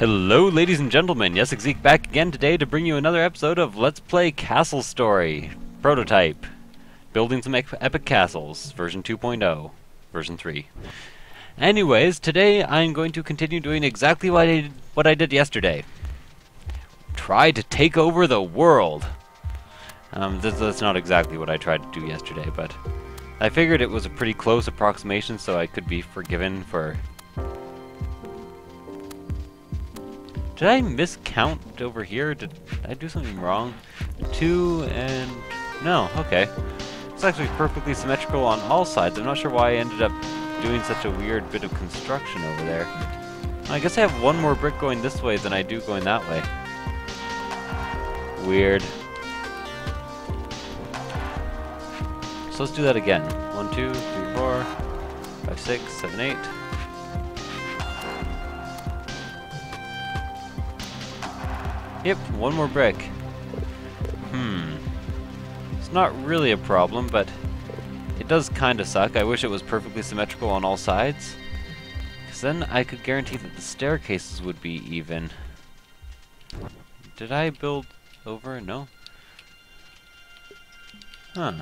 Hello, ladies and gentlemen. Yessik back again today to bring you another episode of Let's Play Castle Story Prototype. Building some epic castles, version 2.0, version 3. Anyways, today I'm going to continue doing exactly what I did yesterday. Try to take over the world. That's not exactly what I tried to do yesterday, but I figured it was a pretty close approximation, so I could be forgiven for... Did I miscount over here? Did I do something wrong? 2 and... No, okay. It's actually perfectly symmetrical on all sides. I'm not sure why I ended up doing such a weird bit of construction over there. I guess I have one more brick going this way than I do going that way. Weird. So let's do that again. 1, 2, 3, 4, 5, 6, 7, 8. Yep, one more brick. It's not really a problem, but it does kinda suck. I wish it was perfectly symmetrical on all sides, because then I could guarantee that the staircases would be even. Did I build over? No? Huh.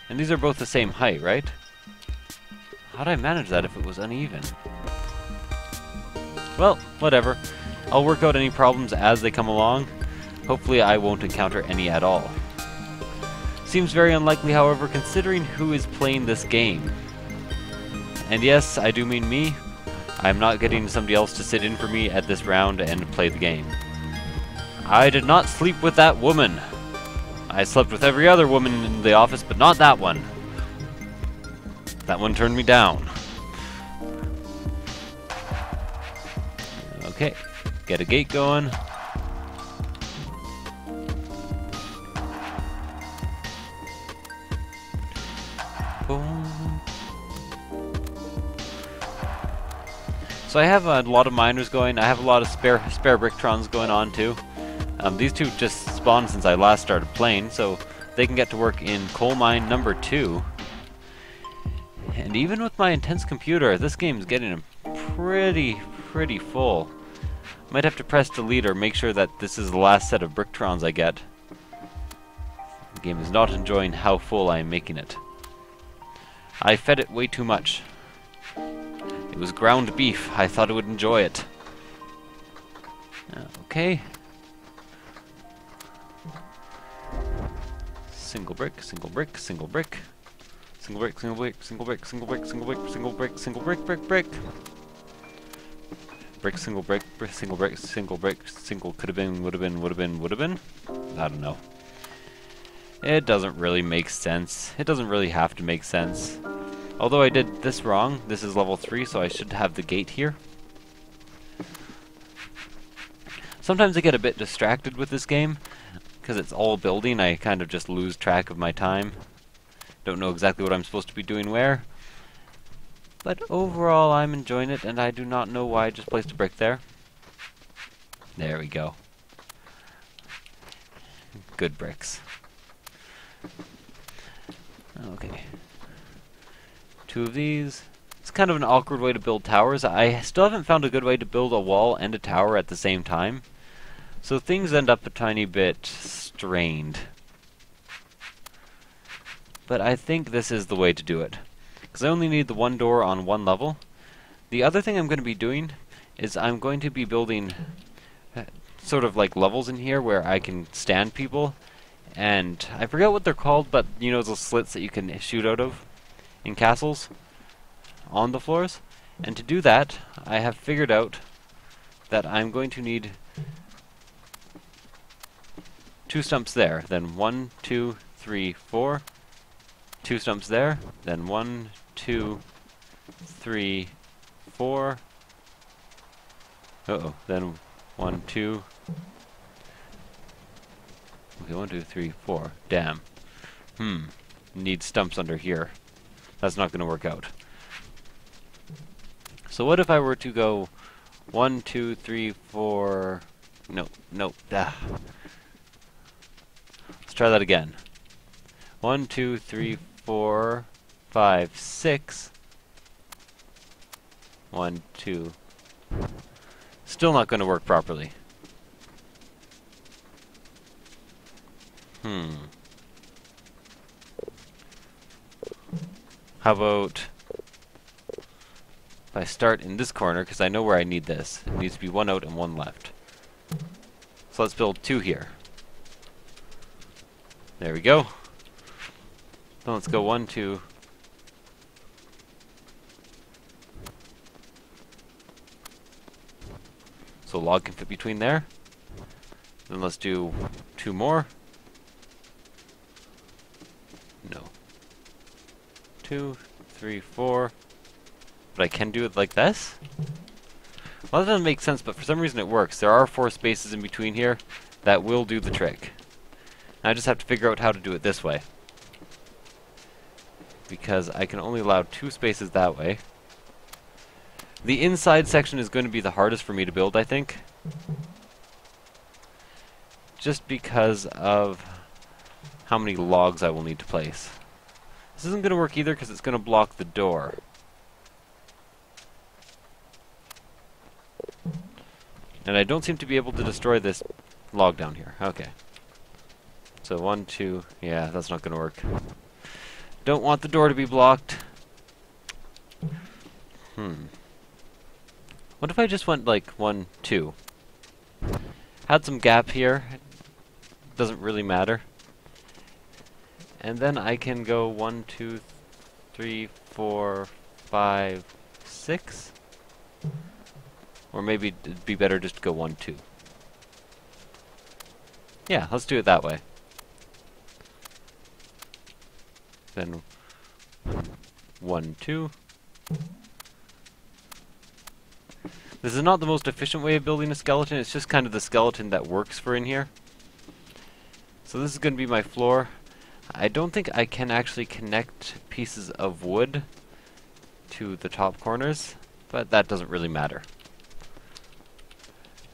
And these are both the same height, right? How'd I manage that if it was uneven? Well, whatever. I'll work out any problems as they come along. Hopefully I won't encounter any at all. Seems very unlikely, however, considering who is playing this game. And yes, I do mean me. I'm not getting somebody else to sit in for me at this round and play the game. I did not sleep with that woman. I slept with every other woman in the office, but not that one. That one turned me down. Okay. Get a gate going. Boom. So I have a lot of miners going. I have a lot of spare brickrons going on too. These two just spawned since I last started playing, so they can get to work in coal mine number 2. And even with my intense computer, this game is getting pretty full. Might have to press delete or make sure that this is the last set of brickrons I get. The game is not enjoying how full I am making it. I fed it way too much. It was ground beef. I thought it would enjoy it. Okay. Single brick, single brick, single brick. Single brick, single brick, single brick, single brick, single brick, single brick, single brick, brick. Brick, single brick, single brick, single brick, single could have been, would have been, would have been, would have been. I don't know. It doesn't really make sense. It doesn't really have to make sense. Although I did this wrong. This is level 3, so I should have the gate here. Sometimes I get a bit distracted with this game, because it's all building. I kind of just lose track of my time. Don't know exactly what I'm supposed to be doing where. But overall, I'm enjoying it, and I do not know why I just placed a brick there. There we go. Good bricks. Okay. 2 of these. It's kind of an awkward way to build towers. I still haven't found a good way to build a wall and a tower at the same time. So things end up a tiny bit strained. But I think this is the way to do it. Because I only need the one door on one level. The other thing I'm going to be doing is I'm going to be building sort of like levels in here where I can stand people. And I forget what they're called, but you know those slits that you can shoot out of in castles on the floors? And to do that, I have figured out that I'm going to need 2 stumps there. Then 1, 2, 3, 4. 2 stumps there, then 1, 2, 3, 4. Then 1, 2. Okay, 1, 2, 3, 4. Damn. Need stumps under here. That's not going to work out. So what if I were to go 1, 2, 3, 4... No. Let's try that again. 1, 2, 3, 4, 5, 6. 1, 2, Still not going to work properly. How about if I start in this corner, because I know where I need this. It needs to be one out and one left. So let's build 2 here. There we go. Then let's go 1, 2. So a log can fit between there. Then let's do 2 more. No. 2, 3, 4. But I can do it like this? Well, that doesn't make sense, but for some reason it works. There are 4 spaces in between here that will do the trick. I just have to figure out how to do it this way. Because I can only allow 2 spaces that way. The inside section is going to be the hardest for me to build, I think. Just because of how many logs I will need to place. This isn't going to work either because it's going to block the door. And I don't seem to be able to destroy this log down here. Okay. So 1, 2, yeah, that's not going to work. Don't want the door to be blocked. What if I just went like 1, 2? Had some gap here. Doesn't really matter. And then I can go 1, 2, 3, 4, 5, 6. Or maybe it'd be better just to go 1, 2. Yeah, let's do it that way. Then 1, 2. This is not the most efficient way of building a skeleton, it's just kind of the skeleton that works for in here. So this is going to be my floor. I don't think I can actually connect pieces of wood to the top corners, but that doesn't really matter.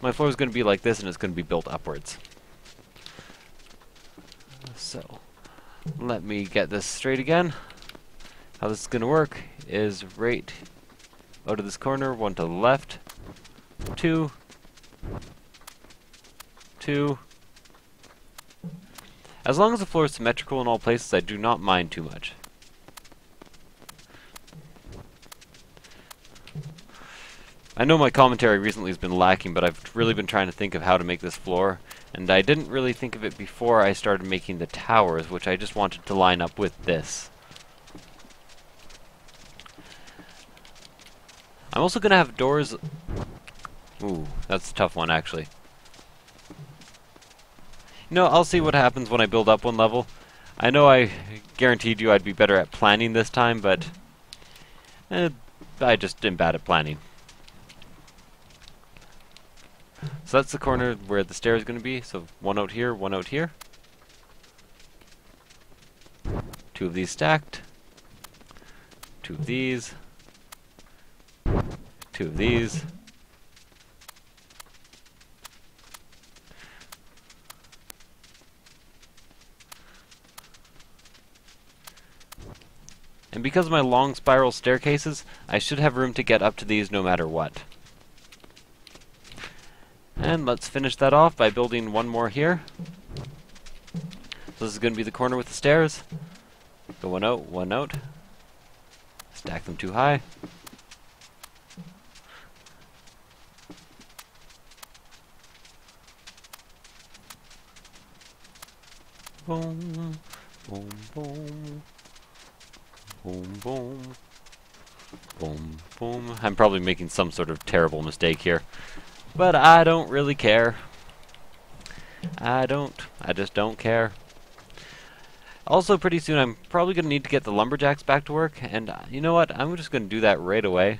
My floor is going to be like this and it's going to be built upwards. So, let me get this straight again. How this is going to work is right out of this corner, 1 to the left, 2, 2. As long as the floor is symmetrical in all places, I do not mind too much. I know my commentary recently has been lacking, but I've really been trying to think of how to make this floor, and I didn't really think of it before I started making the towers, which I just wanted to line up with this. I'm also going to have doors... Ooh, that's a tough one, actually. No, I'll see what happens when I build up one level. I know I guaranteed you I'd be better at planning this time, but... I just am bad at planning. So that's the corner where the stair is going to be. So 1 out here, 1 out here. 2 of these stacked. 2 of these. 2 of these. And because of my long spiral staircases, I should have room to get up to these no matter what. And let's finish that off by building 1 more here. So this is going to be the corner with the stairs. Go 1 out, 1 out. Stack them too high. Boom, boom, boom. Boom, boom. Boom, boom. I'm probably making some sort of terrible mistake here. But I don't really care. I just don't care. Also, pretty soon I'm probably going to need to get the lumberjacks back to work. And you know what? I'm just going to do that right away.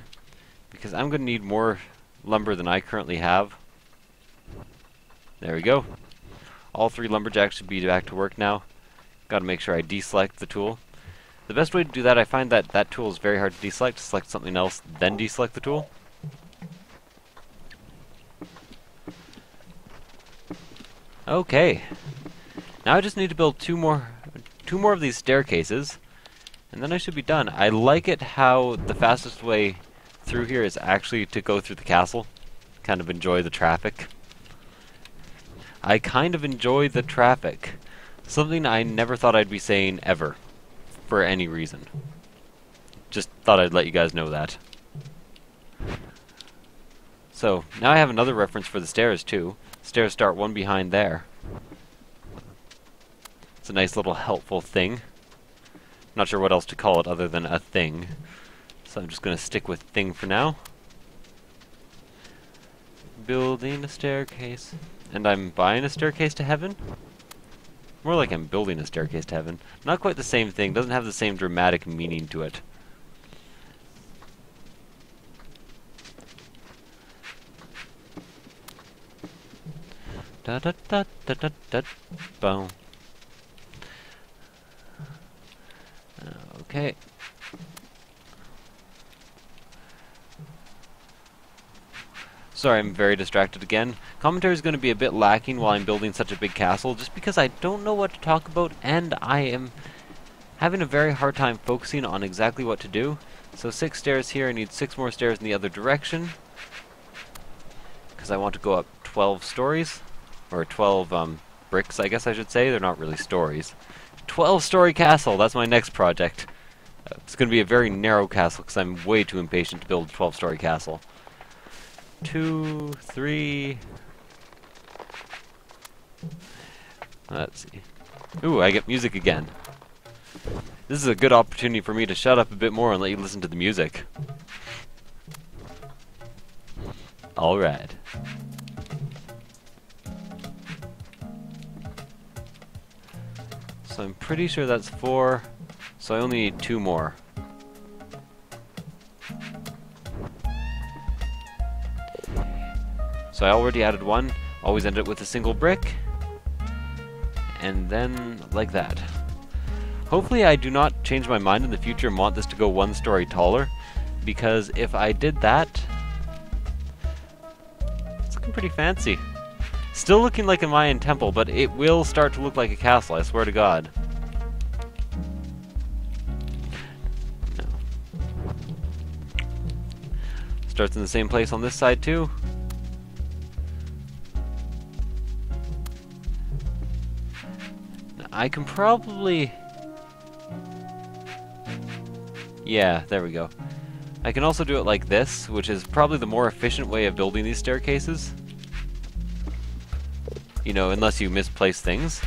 Because I'm going to need more lumber than I currently have. There we go. All 3 lumberjacks should be back to work now. Got to make sure I deselect the tool. The best way to do that, I find that that tool is very hard to deselect. Select something else, then deselect the tool. Okay. Now I just need to build two more of these staircases, and then I should be done. I like it how the fastest way through here is actually to go through the castle. kind of enjoy the traffic. I kind of enjoy the traffic. Something I never thought I'd be saying ever, for any reason. Just thought I'd let you guys know that. So, now I have another reference for the stairs too. Stairs start one behind there. It's a nice little helpful thing. Not sure what else to call it other than a thing. So I'm just going to stick with thing for now. Building a staircase. And I'm buying a staircase to heaven? More like I'm building a staircase to heaven. Not quite the same thing. Doesn't have the same dramatic meaning to it. Da da da da da da. Boom. Okay. Sorry, I'm very distracted again. Commentary is going to be a bit lacking while I'm building such a big castle, just because I don't know what to talk about, and I am having a very hard time focusing on exactly what to do. So 6 stairs here, I need 6 more stairs in the other direction, because I want to go up 12 stories, or 12 bricks, I guess I should say. They're not really stories. 12-story castle, that's my next project. It's going to be a very narrow castle, because I'm way too impatient to build a 12-story castle. 2, 3... Let's see. Ooh, I get music again. This is a good opportunity for me to shut up a bit more and let you listen to the music. Alright. So I'm pretty sure that's 4, so I only need 2 more. So I already added 1, always end it with a single brick, and then like that. Hopefully I do not change my mind in the future and want this to go 1 story taller, because if I did that, it's looking pretty fancy. Still looking like a Mayan temple, but it will start to look like a castle, I swear to God. No. Starts in the same place on this side too. Now, I can probably... Yeah, there we go. I can also do it like this, which is probably the more efficient way of building these staircases. You know, unless you misplace things,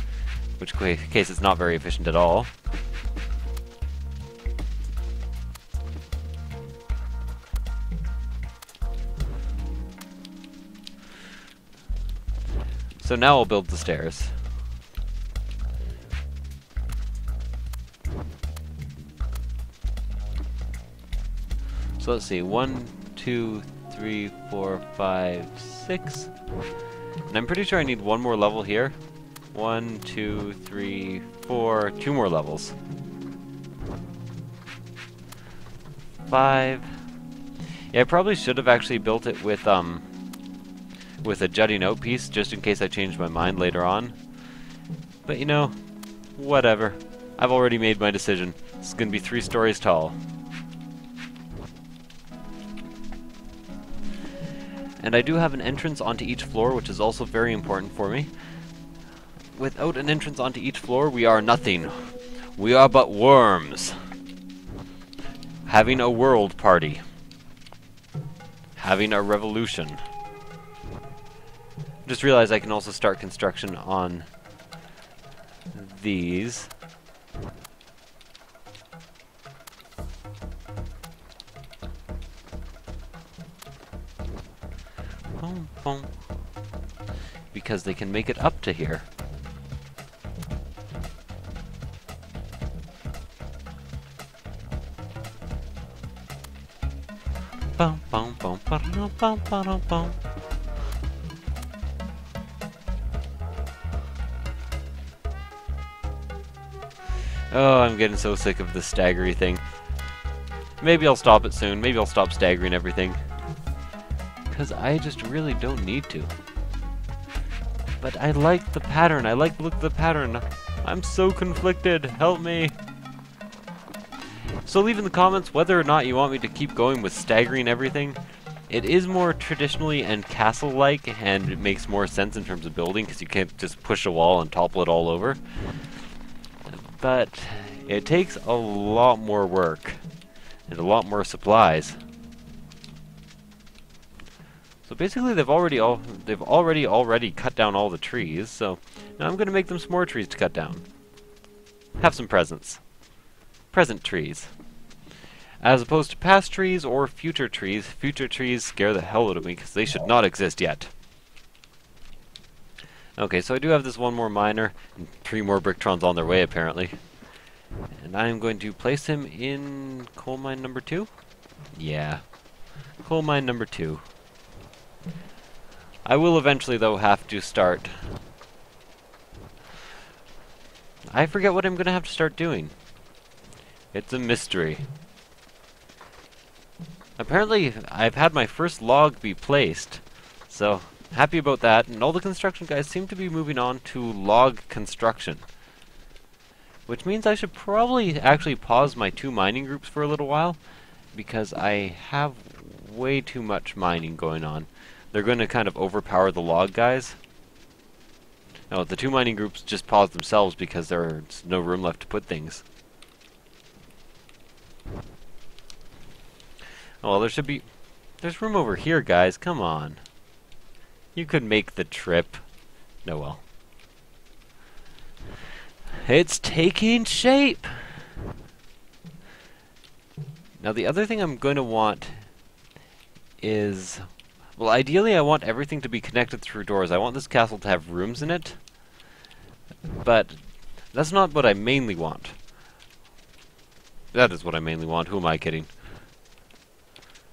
which case it's not very efficient at all. So now I'll build the stairs. So let's see, 1, 2, 3, 4, 5, 6. And I'm pretty sure I need 1 more level here. 1, 2, 3, 4, 2 more levels. 5. Yeah, I probably should have actually built it with a jutting out piece, just in case I change my mind later on. But you know, whatever. I've already made my decision. It's gonna be 3 stories tall. And I do have an entrance onto each floor, which is also very important for me. Without an entrance onto each floor, we are nothing. We are but worms. Having a world party. Having a revolution. Just realized I can also start construction on these. Boom, boom. Because they can make it up to here. Boom, boom, boom, boom, boom, boom, boom. Oh, I'm getting so sick of this staggery thing. Maybe I'll stop it soon. Maybe I'll stop staggering everything. Because I just really don't need to. But I like the pattern. I like the look of the pattern. I'm so conflicted. Help me. So leave in the comments whether or not you want me to keep going with staggering everything. It is more traditionally and castle-like, and it makes more sense in terms of building, because you can't just push a wall and topple it all over. But it takes a lot more work, and a lot more supplies. So basically they've already cut down all the trees, so now I'm gonna make them some more trees to cut down. Have some presents. Present trees. As opposed to past trees or future trees. Future trees scare the hell out of me because they should not exist yet. Okay, so I do have this one more miner and 3 more Bricktrons on their way apparently. And I'm going to place him in coal mine number 2? Yeah. Coal mine number 2. I will eventually though have to start. I forget what I'm going to have to start doing. It's a mystery. Apparently, I've had my first log be placed, so happy about that, and all the construction guys seem to be moving on to log construction. Which means I should probably actually pause my 2 mining groups for a little while, because I have way too much mining going on. They're going to kind of overpower the log guys. No, the 2 mining groups just pause themselves because there's no room left to put things. Oh, well, there's room over here, guys. Come on. You could make the trip. No, well. It's taking shape! Now, the other thing I'm going to want is... Well, ideally, I want everything to be connected through doors. I want this castle to have rooms in it. But that's not what I mainly want. That is what I mainly want. Who am I kidding?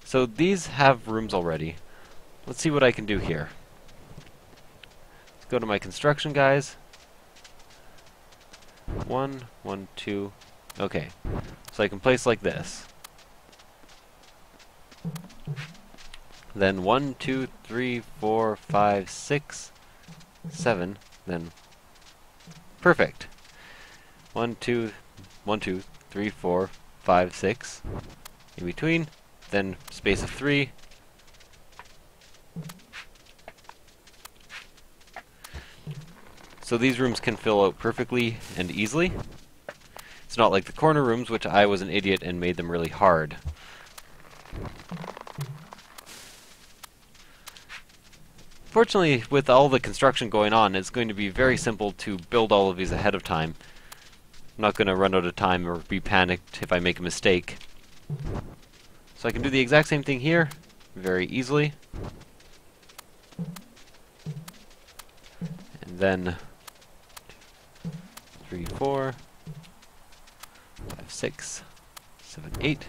So these have rooms already. Let's see what I can do here. Let's go to my construction guys. 1, 1, 2. Okay. So I can place like this. Then 1, 2, 3, 4, 5, 6, 7. Then perfect. 1, 2, 1, 2, 3, 4, 5, 6. In between. Then space of 3. So these rooms can fill out perfectly and easily. It's not like the corner rooms, which I was an idiot and made them really hard. Fortunately, with all the construction going on, it's going to be very simple to build all of these ahead of time. I'm not going to run out of time or be panicked if I make a mistake. So I can do the exact same thing here, very easily. And then 3, 4, 5, 6, 7, 8.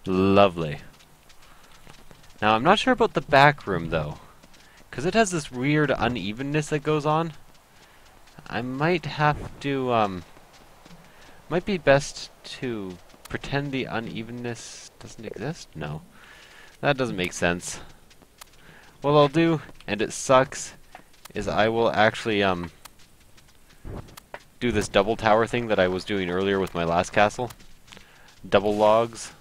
Lovely. Now I'm not sure about the back room though, because it has this weird unevenness that goes on. I might have to, might be best to pretend the unevenness doesn't exist? No. That doesn't make sense. What I'll do, and it sucks, is I will actually, do this double tower thing that I was doing earlier with my last castle. Double logs.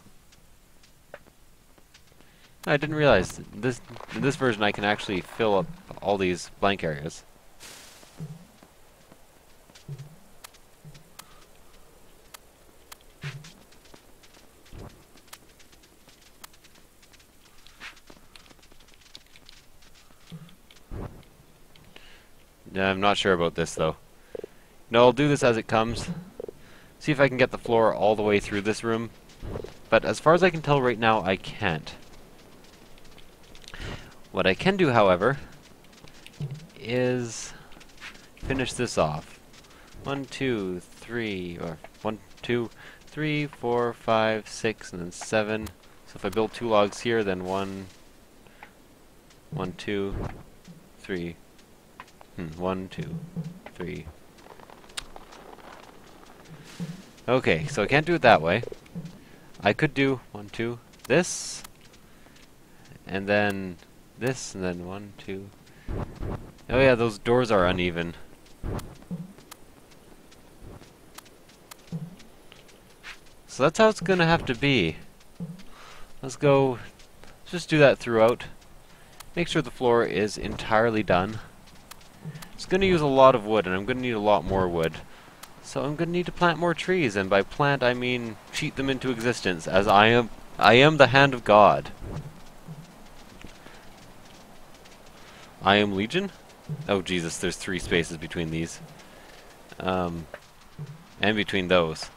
I didn't realize this, in this version I can actually fill up all these blank areas. Yeah, I'm not sure about this though. No, I'll do this as it comes. See if I can get the floor all the way through this room. But as far as I can tell right now, I can't. What I can do, however, is finish this off. 1, 2, 3, or 1, 2, 3, 4, 5, 6, and then 7. So if I build 2 logs here, then 1, 2, 3. 1, 2, 3. Okay, so I can't do it that way. I could do 1, 2, this, and then this, and then 1, 2. Oh yeah, those doors are uneven. So that's how it's gonna have to be. Let's go, just do that throughout. Make sure the floor is entirely done. It's gonna use a lot of wood, and I'm gonna need a lot more wood. So I'm gonna need to plant more trees, and by plant I mean cheat them into existence, as I am the hand of God. I am Legion? Oh Jesus, there's 3 spaces between these. And between those.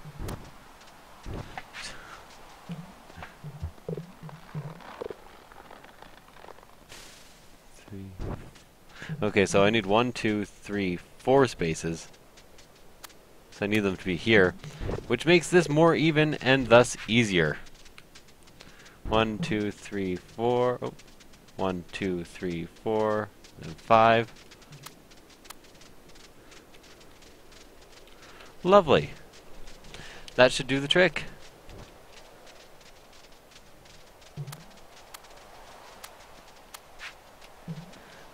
Okay, so I need 1, 2, 3, 4 spaces. So I need them to be here, which makes this more even and thus easier. 1, 2, 3, 4. Oh. 1, 2, 3, 4, and 5. Lovely. That should do the trick.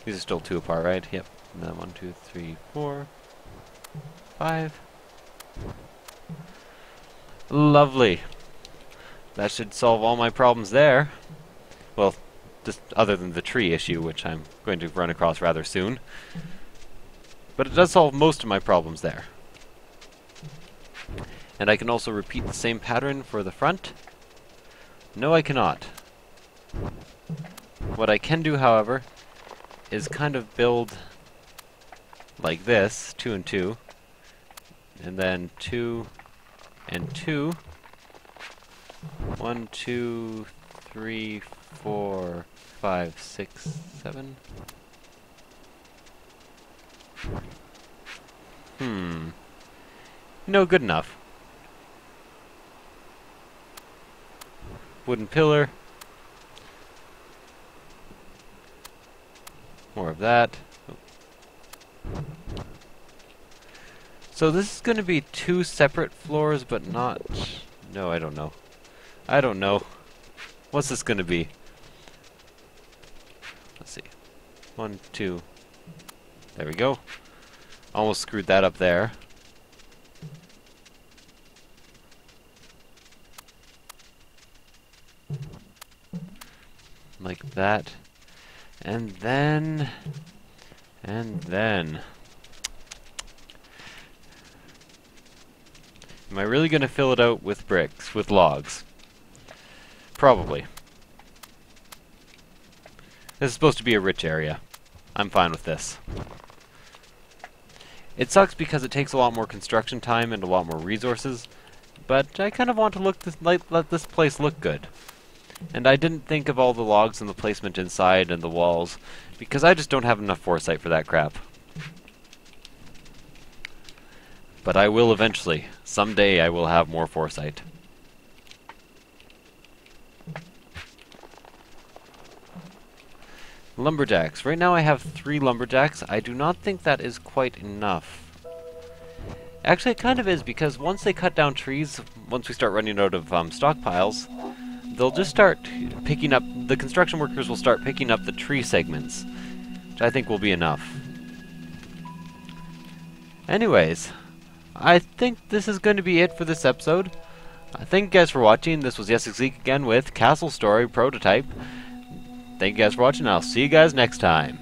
These are still 2 apart, right? Yep. And then 1, 2, 3, 4, 5. Lovely. That should solve all my problems there. Well, just other than the tree issue, which I'm going to run across rather soon. But it does solve most of my problems there. And I can also repeat the same pattern for the front. No, I cannot. What I can do, however, is kind of build like this, 2 and 2, and then 2 and 2, 1, 2, 3, 4, 5, 6, 7. No, good enough. Wooden pillar. More of that. So this is going to be 2 separate floors, but not... No, I don't know. I don't know. What's this going to be? Let's see. 1, 2. There we go. Almost screwed that up there. Like that. And then... Am I really going to fill it out with bricks, with logs? Probably. This is supposed to be a rich area. I'm fine with this. It sucks because it takes a lot more construction time and a lot more resources, but I kind of want to let this place look good. And I didn't think of all the logs and the placement inside and the walls, because I just don't have enough foresight for that crap. But I will eventually. Someday I will have more foresight. Lumberjacks. Right now I have 3 lumberjacks. I do not think that is quite enough. Actually, it kind of is, because once they cut down trees, once we start running out of stockpiles, they'll just start picking up, the construction workers will start picking up the tree segments, which I think will be enough. Anyways, I think this is going to be it for this episode. Thank you guys for watching. This was Yessik again with Castle Story Prototype. Thank you guys for watching, and I'll see you guys next time.